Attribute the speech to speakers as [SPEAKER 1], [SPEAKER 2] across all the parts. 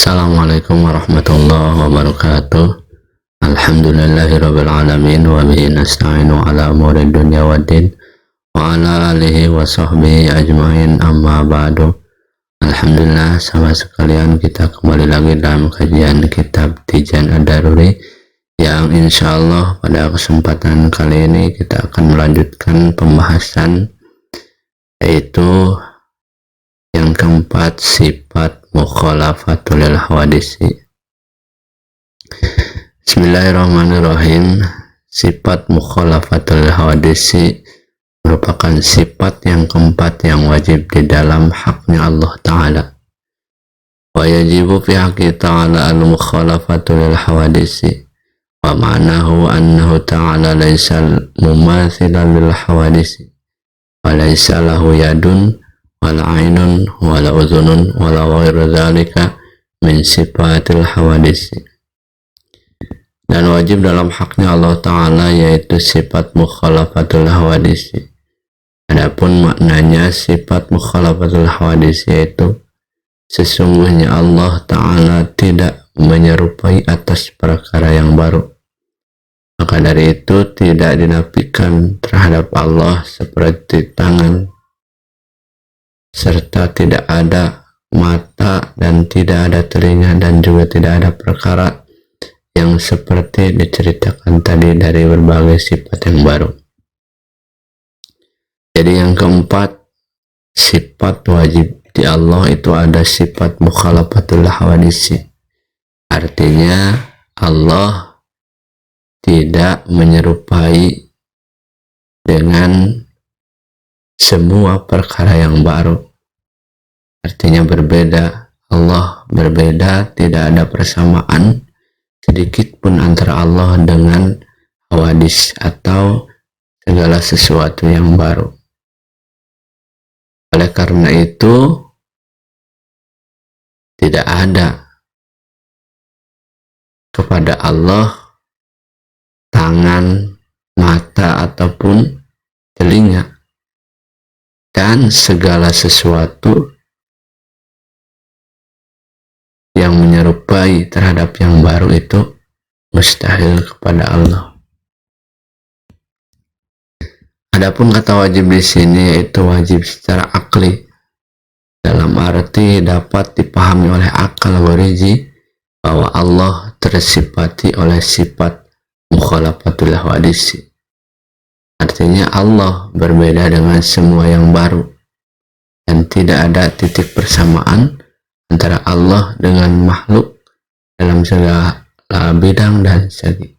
[SPEAKER 1] Assalamualaikum warahmatullahi wabarakatuh. Alhamdulillahirabbil alamin wa bihi nasta'inu ala umuri dunya waddin wa ala alihi wa sahbihi ajmain, amma ba'du. Alhamdulillah, sahabat sekalian, kita kembali lagi dalam kajian kitab Tijan Ad-Daruri yang insyaallah pada kesempatan kali ini kita akan melanjutkan pembahasan, yaitu yang keempat, sifat mukhalafatul hawadisi. Bismillahirrahmanirrahim. Sifat mukhalafatul hawadisi merupakan sifat yang keempat yang wajib di dalam haknya Allah Ta'ala. Wa yajibu fi haqqi ta'ala al-mukhalafatul hawadisi. Wa ma'nahu annahu ta'ala laysa mumathilan lil hawadisi. Wa laysa lahu yadun wala ainun wala udhunun wala ghairu dzalika min sifatil hawadisi. Dan wajib dalam haknya Allah Ta'ala yaitu sifat mukhalafatul hawadisi. Adapun maknanya sifat mukhalafatul hawadisi yaitu sesungguhnya Allah Ta'ala tidak menyerupai atas perkara yang baru. Maka dari itu tidak dinafikan terhadap Allah seperti tangan, serta tidak ada mata dan tidak ada telinga, dan juga tidak ada perkara yang seperti diceritakan tadi dari berbagai sifat yang baru. Jadi yang keempat, sifat wajib di Allah itu ada sifat mukhalafatul hawadisi. Artinya Allah tidak menyerupai dengan semua perkara yang baru. Artinya berbeda. Allah berbeda, tidak ada persamaan sedikit pun antara Allah dengan hawadis atau segala sesuatu yang baru. Oleh karena itu tidak ada kepada Allah tangan, mata ataupun telinga, dan segala sesuatu yang menyerupai terhadap yang baru itu mustahil kepada Allah. Adapun kata wajib di sini yaitu wajib secara akli, dalam arti dapat dipahami oleh akal ghariji bahwa Allah tersifati oleh sifat mukhalafatul hawadisi. Artinya Allah berbeda dengan semua yang baru dan tidak ada titik persamaan antara Allah dengan makhluk dalam segala bidang dan segi.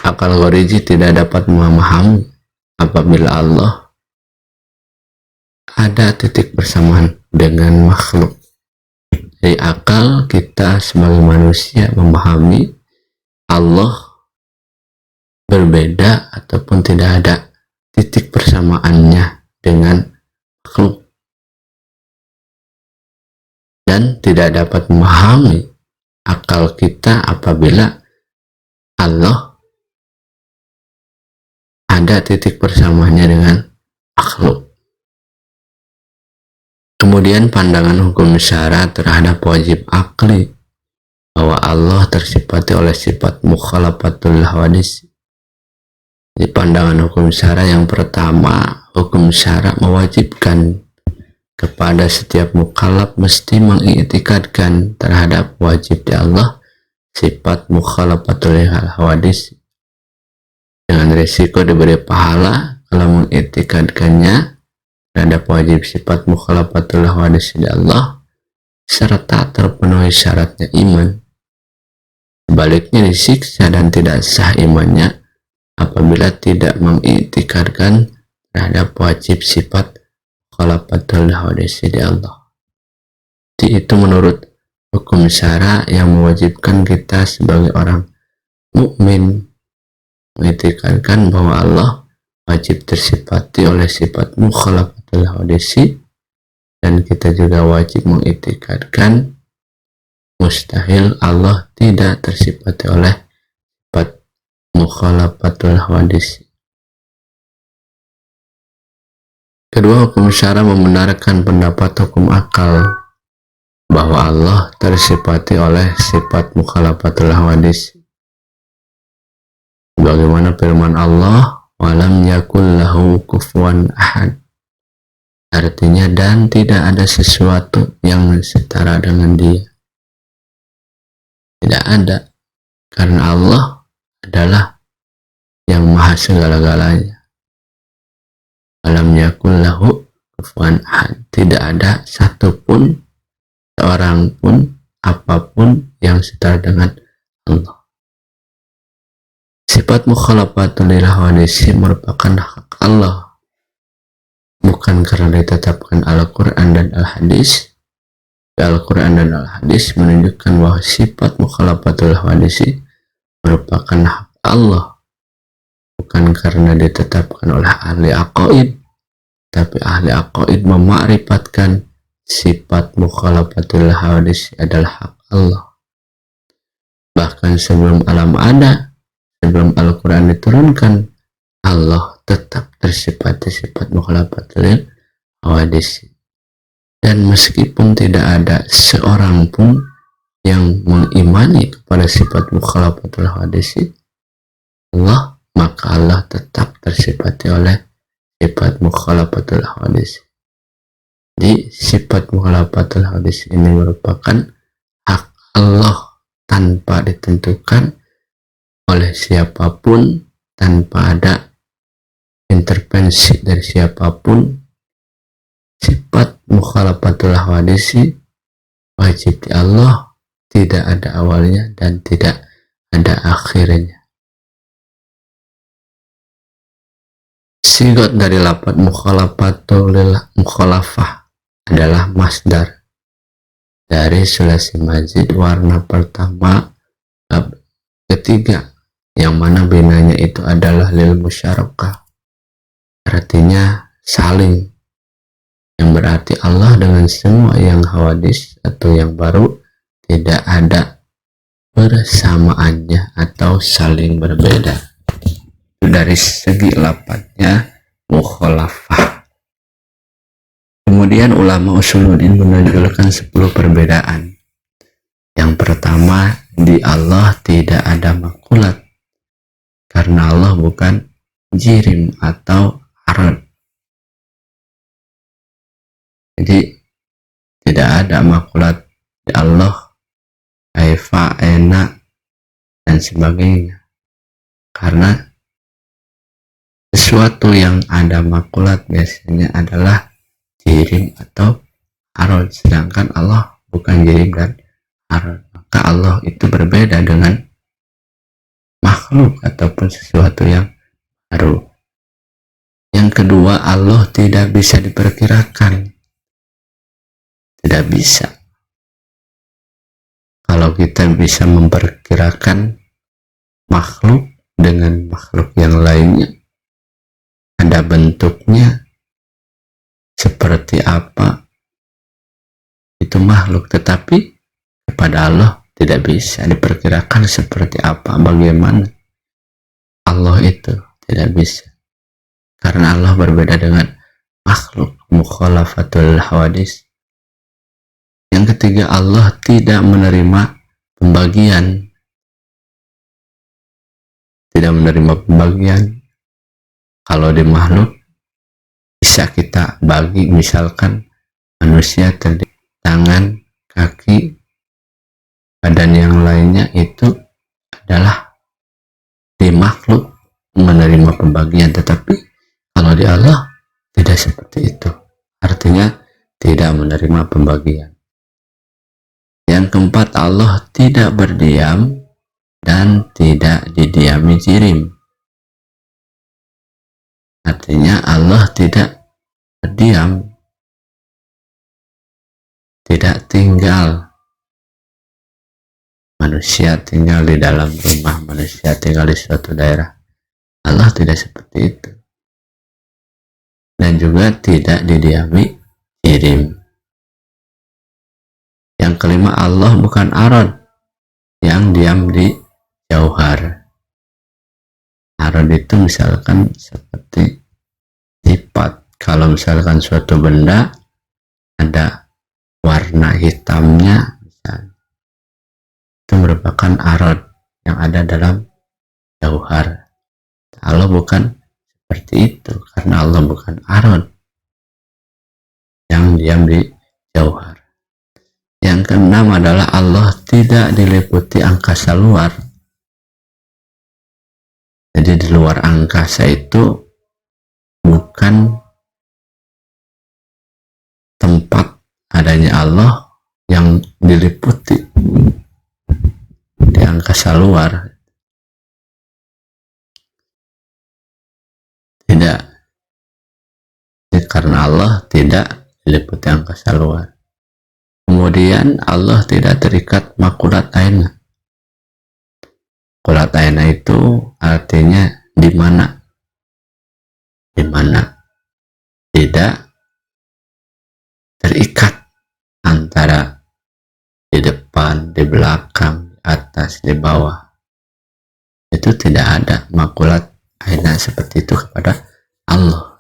[SPEAKER 1] Akal ghariji tidak dapat memahami apabila Allah ada titik persamaan dengan makhluk. Jadi akal kita sebagai manusia memahami Allah berbeda ataupun tidak ada titik persamaannya dengan makhluk, dan tidak dapat memahami akal kita apabila Allah ada titik persamaannya dengan makhluk. Kemudian pandangan hukum syara terhadap wajib akli bahwa Allah tersifati oleh sifat mukhalafatul hawadis. Di pandangan hukum syara yang pertama, hukum syara mewajibkan kepada setiap mukallaf mesti mengiktikadkan terhadap wajib di Allah sifat mukhalafatul hawadis, dengan risiko diberi pahala kalau mengiktikadkannya terhadap wajib sifat mukhalafatul hawadis di Allah serta terpenuhi syaratnya iman. Sebaliknya disiksa dan tidak sah imannya apabila tidak mengiktikadkan terhadap wajib sifat mukhalafatul hawadisi di Allah. Jadi itu menurut hukum syara yang mewajibkan kita sebagai orang mukmin mengiktikadkan bahwa Allah wajib tersifati oleh sifat mukhalafatul hawadisi, dan kita juga wajib mengiktikadkan mustahil Allah tidak tersifati oleh sifat mukhalafatul hawadisi. Kedua, hukum syara membenarkan pendapat hukum akal bahwa Allah tersifati oleh sifat mukhalafatul hawadis. Bagaimana firman Allah, walam yakul lahu kufuwan ahad. Artinya, dan tidak ada sesuatu yang setara dengan dia. Tidak ada. Karena Allah adalah yang maha segala-galanya. Walam yakul lahu kufuwan ahad. Tidak ada satupun, seorang pun, apapun yang setara dengan Allah. Sifat mukhalafatul hawadis merupakan hak Allah, bukan karena ditetapkan Al-Quran dan Al-Hadis. Al-Quran dan Al-Hadis menunjukkan bahwa sifat mukhalafatul hawadis merupakan hak Allah, bukan karena ditetapkan oleh ahli aqaid, tapi ahli aqaid mema'rifatkan sifat mukhalafatul hawadis adalah hak Allah. Bahkan sebelum alam ada, sebelum Al-Quran diturunkan, Allah tetap tersifati sifat mukhalafatul hawadis. Dan meskipun tidak ada seorang pun yang mengimani kepada sifat mukhalafatul hawadis Allah, maka Allah tetap tersifati oleh sifat mukhalafatul hawadis. Jadi sifat mukhalafatul hawadis ini merupakan hak Allah tanpa ditentukan oleh siapapun, tanpa ada intervensi dari siapapun. Sifat mukhalafatul hawadis wajib di Allah, tidak ada awalnya dan tidak ada akhirnya. Sigot dari lafaz mukhalafah adalah masdar dari sulasi mazid warna pertama ketiga, yang mana binanya itu adalah lil musyarakah, artinya saling, yang berarti Allah dengan semua yang hawadis atau yang baru tidak ada persamaannya atau saling berbeda. Itu dari segi lafadznya mukhalafah. Kemudian ulama usuluddin menunjukkan 10 perbedaan. Yang pertama, di Allah tidak ada makulat, karena Allah bukan jirim atau arad. Jadi tidak ada makulat di Allah, kaifa, enak, dan sebagainya. Karena sesuatu yang ada makulat biasanya adalah jirim atau arad, sedangkan Allah bukan jirim dan arad. Maka Allah itu berbeda dengan makhluk ataupun sesuatu yang baru. Yang kedua, Allah tidak bisa diperkirakan. Tidak bisa. Kalau kita bisa memperkirakan makhluk dengan makhluk yang lainnya, ada bentuknya seperti apa, itu makhluk. Tetapi kepada Allah tidak bisa diperkirakan seperti apa, bagaimana Allah itu, tidak bisa. Karena Allah berbeda dengan makhluk, mukhalafatul hawadis. Yang ketiga, Allah tidak menerima pembagian. Tidak menerima pembagian. Kalau di makhluk bisa kita bagi, misalkan manusia terdiri tangan, kaki, badan yang lainnya, itu adalah di makhluk menerima pembagian. Tetapi kalau di Allah tidak seperti itu, artinya tidak menerima pembagian. Yang keempat, Allah tidak berdiam dan tidak didiami jirim. Artinya Allah tidak berdiam, tidak tinggal. Manusia tinggal di dalam rumah, manusia tinggal di suatu daerah. Allah tidak seperti itu. Dan juga tidak didiami jirim. Yang kelima, Allah bukan arad yang diam di jauhar. Arad itu misalkan seperti sifat. Kalau misalkan suatu benda ada warna hitamnya misalnya, itu merupakan arad yang ada dalam jauhar. Allah bukan seperti itu, karena Allah bukan arad yang diam di jauhar. Yang keenam adalah Allah tidak diliputi angkasa luar. Jadi di luar angkasa itu bukan tempat adanya Allah yang diliputi di angkasa luar. Tidak, karena Allah tidak diliputi angkasa luar. Kemudian Allah tidak terikat makulat aina. Makulat aina itu artinya di mana, di mana tidak terikat antara di depan, di belakang, di atas, di bawah. Itu tidak ada makulat aina seperti itu kepada Allah.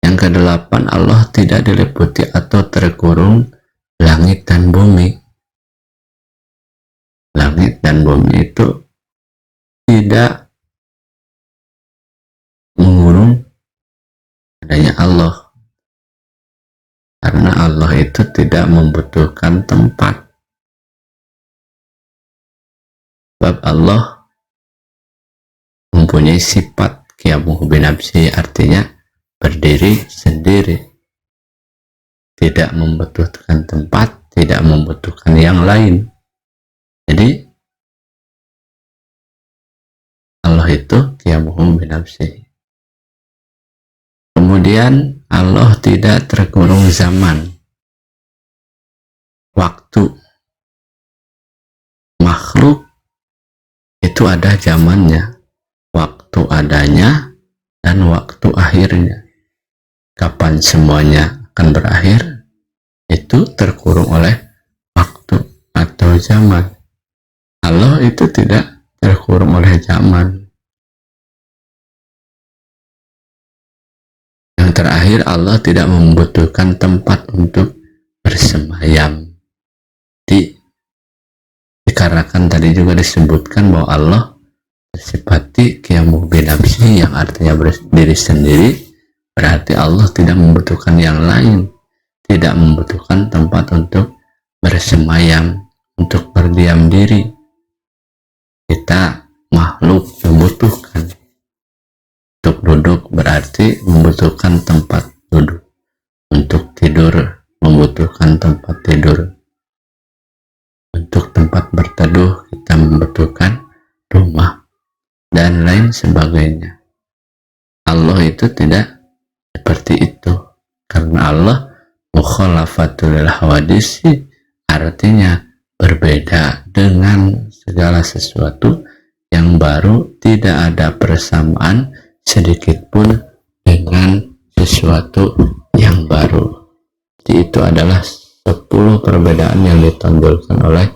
[SPEAKER 1] Yang kedelapan, Allah tidak diliputi atau terkurung langit dan bumi. Langit dan bumi itu tidak mengurung adanya Allah, karena Allah itu tidak membutuhkan tempat. Sebab Allah mempunyai sifat qiyamuhu binafsi, artinya berdiri sendiri, tidak membutuhkan tempat, tidak membutuhkan yang lain. Jadi Allah itu qiyamuhu binafsi. Kemudian Allah tidak terkurung zaman, waktu. Makhluk itu ada zamannya, waktu adanya dan waktu akhirnya. Kapan semuanya akan berakhir, itu terkurung oleh waktu atau zaman. Allah itu tidak terkurung oleh zaman. Yang terakhir, Allah tidak membutuhkan tempat untuk bersemayam. Dikarenakan tadi juga disebutkan bahwa Allah bersifati qiyamuhu binafsi, yang artinya berdiri sendiri, berarti Allah tidak membutuhkan yang lain, tidak membutuhkan tempat untuk bersemayam, untuk berdiam diri. Kita makhluk membutuhkan. Untuk duduk berarti membutuhkan tempat duduk. Untuk tidur membutuhkan tempat tidur. Untuk tempat berteduh kita membutuhkan rumah dan lain sebagainya. Allah itu tidak seperti itu, karena Allah mukhalafatul hawadisi, artinya berbeda dengan segala sesuatu yang baru, tidak ada persamaan sedikit pun dengan sesuatu yang baru. Jadi itu adalah 10 perbedaan yang ditonjolkan oleh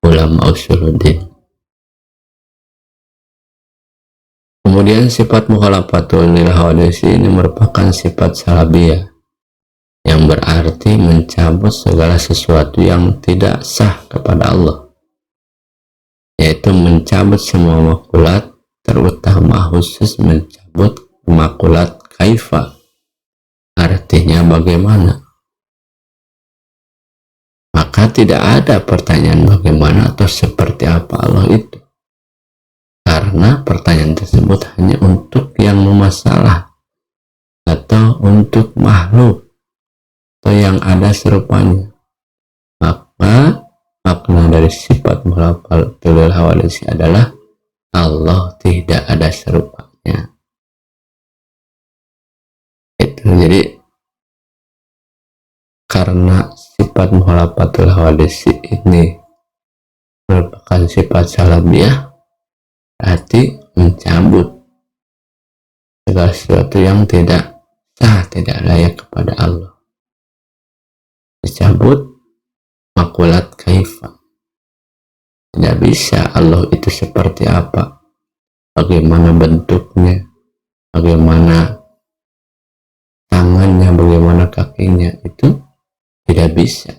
[SPEAKER 1] ulama usuluddin. Kemudian sifat mukhalafatul lil hawadisi ini merupakan sifat salabiyah, yang berarti mencabut segala sesuatu yang tidak sah kepada Allah, yaitu mencabut semua makulat, terutama khusus mencabut makulat kaifa, artinya bagaimana. Maka tidak ada pertanyaan bagaimana atau seperti apa Allah itu, karena pertanyaan tersebut hanya untuk yang bermasalah atau untuk makhluk atau yang ada serupanya. Maka makna dari sifat mukhalafatul hawadisi adalah Allah tidak ada serupanya. Itu jadi karena sifat mukhalafatul hawadisi ini merupakan sifat salabiyah, berarti mencabut segala sesuatu yang tidak sah, tidak layak kepada Allah. Dicabut makulat kaifa, tidak bisa Allah itu seperti apa, bagaimana bentuknya, bagaimana tangannya, bagaimana kakinya, itu tidak bisa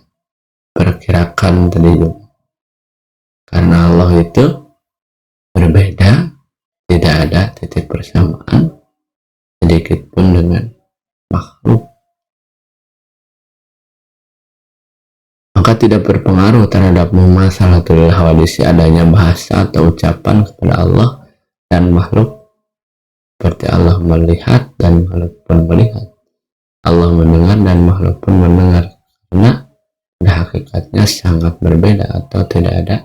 [SPEAKER 1] perkirakan tadi juga. Karena Allah itu berbeda, tidak ada titik persamaan sedikit pun dengan makhluk. Maka tidak berpengaruh terhadap mumasalatul hawadisi adanya bahasa atau ucapan kepada Allah dan makhluk, seperti Allah melihat dan makhluk pun melihat, Allah mendengar dan makhluk pun mendengar, karena pada hakikatnya sangat berbeda atau tidak ada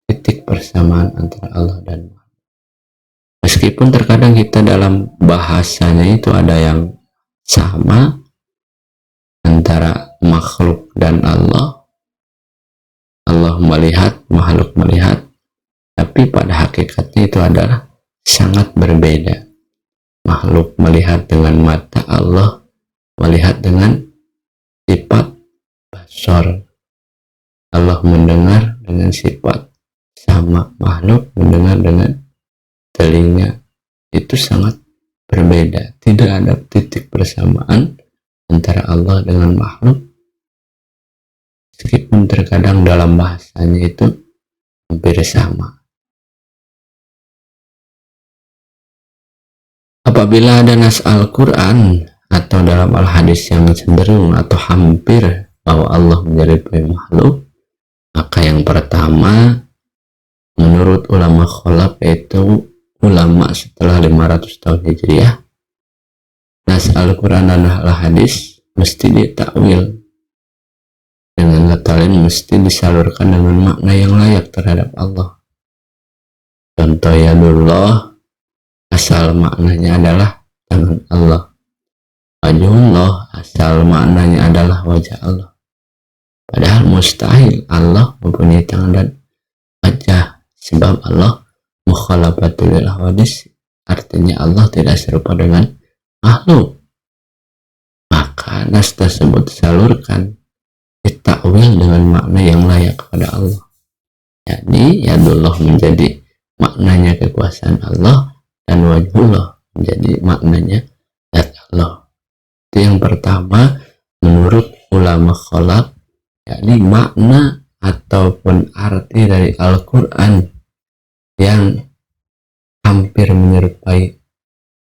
[SPEAKER 1] titik persamaan antara Allah dan makhluk. Meskipun terkadang kita dalam bahasanya itu ada yang sama antara makhluk dan Allah, Allah melihat, makhluk melihat, tapi pada hakikatnya itu adalah sangat berbeda. Makhluk melihat dengan mata, Allah melihat dengan sifat basar. Allah mendengar dengan sifat sama, makhluk mendengar dengan telinga. Itu sangat berbeda. Tidak ada titik persamaan antara Allah dengan makhluk, meskipun terkadang dalam bahasanya itu hampir sama. Apabila ada nas Al-Quran atau dalam Al-Hadis yang cenderung atau hampir bahwa Allah menyerupai makhluk, maka yang pertama menurut ulama kholaf, yaitu ulama setelah 500 tahun Hijriah, nas Al-Quran dan Al-Hadis mesti ditakwil. Dengan kata lain, mesti disalurkan dengan makna yang layak terhadap Allah. Contoh yadullah, asal maknanya adalah tangan Allah. Wajhullah, asal maknanya adalah wajah Allah. Padahal mustahil Allah mempunyai tangan dan wajah, sebab Allah mukhalafatul hawadis, artinya Allah tidak serupa dengan makhluk. Maka nas tersebut disalurkan, ditakwil dengan makna yang layak kepada Allah. Jadi yadullah menjadi maknanya kekuasaan Allah, dan wajhullah menjadi maknanya zat Allah. Itu yang pertama menurut ulama kholaf, yakni makna ataupun arti dari Al-Quran yang hampir menyerupai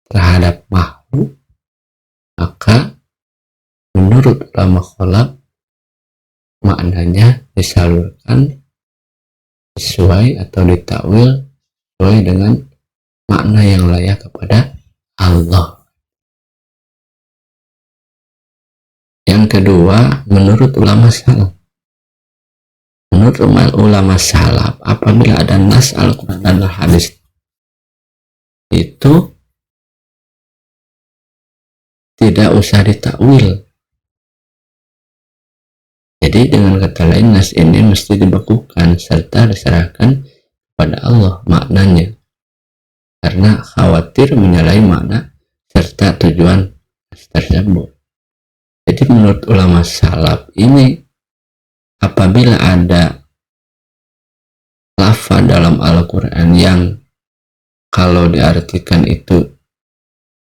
[SPEAKER 1] terhadap makhluk, maka menurut ulama kholaf maknanya disalurkan sesuai atau ditakwil sesuai dengan makna yang layak kepada Allah. Yang kedua, menurut ulama salaf. Menurut ulama salaf, apabila ada nas Al-Quran dan Al-Hadis itu tidak usah ditakwil. Jadi dengan kata lain, nas ini mesti dibekukan serta diserahkan kepada Allah maknanya, karena khawatir menyalahi makna serta tujuan nas tersebut. Jadi menurut ulama salaf ini, apabila ada lafaz dalam Al-Quran yang kalau diartikan itu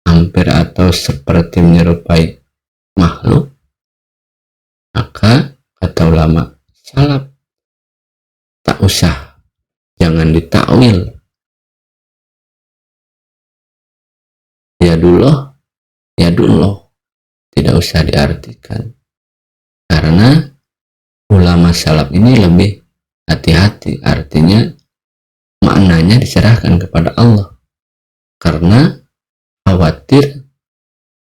[SPEAKER 1] hampir atau seperti menyerupai makhluk, maka kata ulama salaf tak usah, jangan ditakwil. Yadullah, yadullah, tidak usah diartikan, karena ulama salaf ini lebih hati-hati, artinya maknanya diserahkan kepada Allah, karena khawatir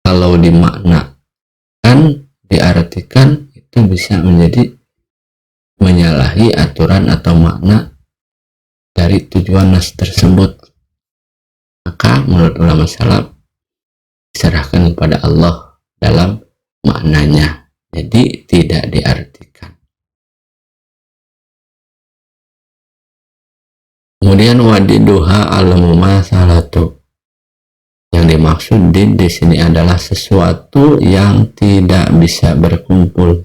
[SPEAKER 1] kalau dimaknakan, diartikan, itu bisa menjadi menyalahi aturan atau makna dari tujuan nas tersebut. Maka menurut ulama salaf diserahkan kepada Allah dalam maknanya, jadi tidak diartikan. Kemudian wadiduha al-mumatsalatu, yang dimaksud di sini adalah sesuatu yang tidak bisa berkumpul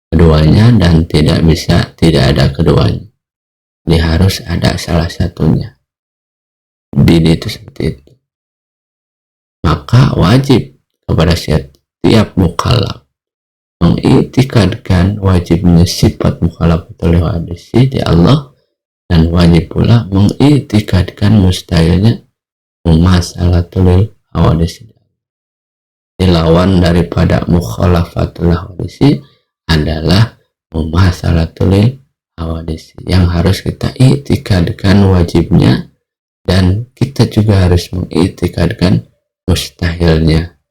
[SPEAKER 1] keduanya dan tidak tidak ada keduanya. Jadi harus ada salah satunya. Did itu seperti itu. Maka wajib kepada setiap mukallaf mengiktikadkan wajibnya sifat mukhalafatul hawadisi di Allah, dan wajib pula mengiktikadkan mustahilnya mumasalatul hawadisi. Lawan daripada mukhalafatul hawadisi adalah mumasalatul hawadisi, yang harus kita iktikadkan wajibnya, dan kita juga harus mengiktikadkan mustahilnya.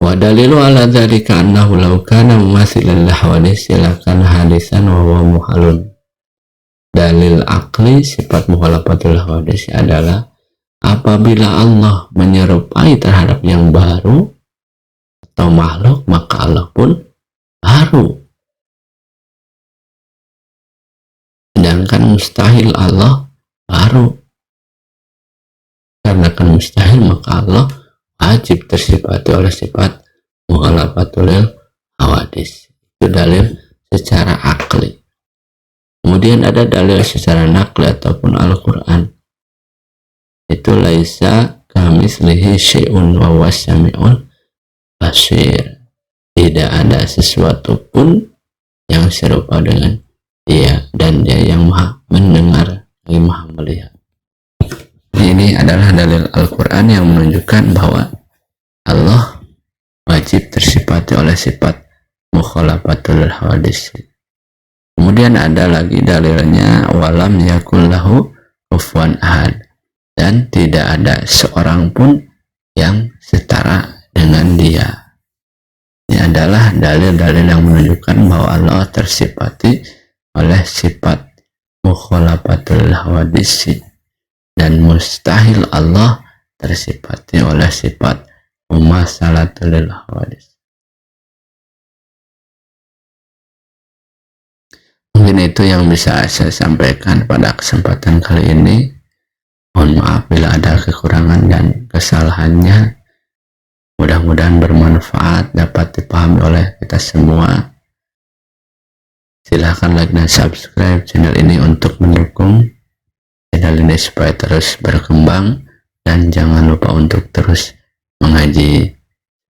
[SPEAKER 1] Wa dalilu ala dzalika annahu law kana mumathilan li hawadisi lakana hadisan wa huwa muhalun. Dalil akli sifat mukhalafatul hawadisi adalah apabila Allah menyerupai terhadap yang baru atau makhluk, maka Allah pun baru. Sedangkan mustahil Allah baru. Karena kan mustahil, maka Allah wajib tersifati oleh sifat mukhalafatul hawadis. Itu dalil secara akli. Kemudian ada dalil secara nakli ataupun Al-Quran. Itu laisa kamitslihi syai'un wa huwas sami'ul basir. Tidak ada sesuatu pun yang serupa dengan dia, dan dia yang maha mendengar lagi maha melihat. Ini adalah dalil Al-Quran yang menunjukkan bahwa Allah wajib tersifati oleh sifat mukhalafatul hawadis. Kemudian ada lagi dalilnya walam yakul lahu kufuwan ahad, dan tidak ada seorang pun yang setara dengan dia. Ini adalah dalil-dalil yang menunjukkan bahwa Allah tersifati oleh sifat mukhalafatul hawadisi, dan mustahil Allah tersifati oleh sifat mumasalatul hawadis. Mungkin itu yang bisa saya sampaikan pada kesempatan kali ini. Mohon maaf bila ada kekurangan dan kesalahannya. Mudah-mudahan bermanfaat, dapat dipahami oleh kita semua. Silahkan like dan subscribe channel ini untuk mendukung channel ini supaya terus berkembang, dan jangan lupa untuk terus mengaji.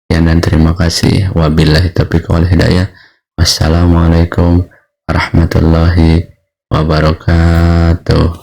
[SPEAKER 1] Sekian dan terima kasih. Wabillahi taufiq wal hidayah. Wassalamualaikum warahmatullahi wabarakatuh.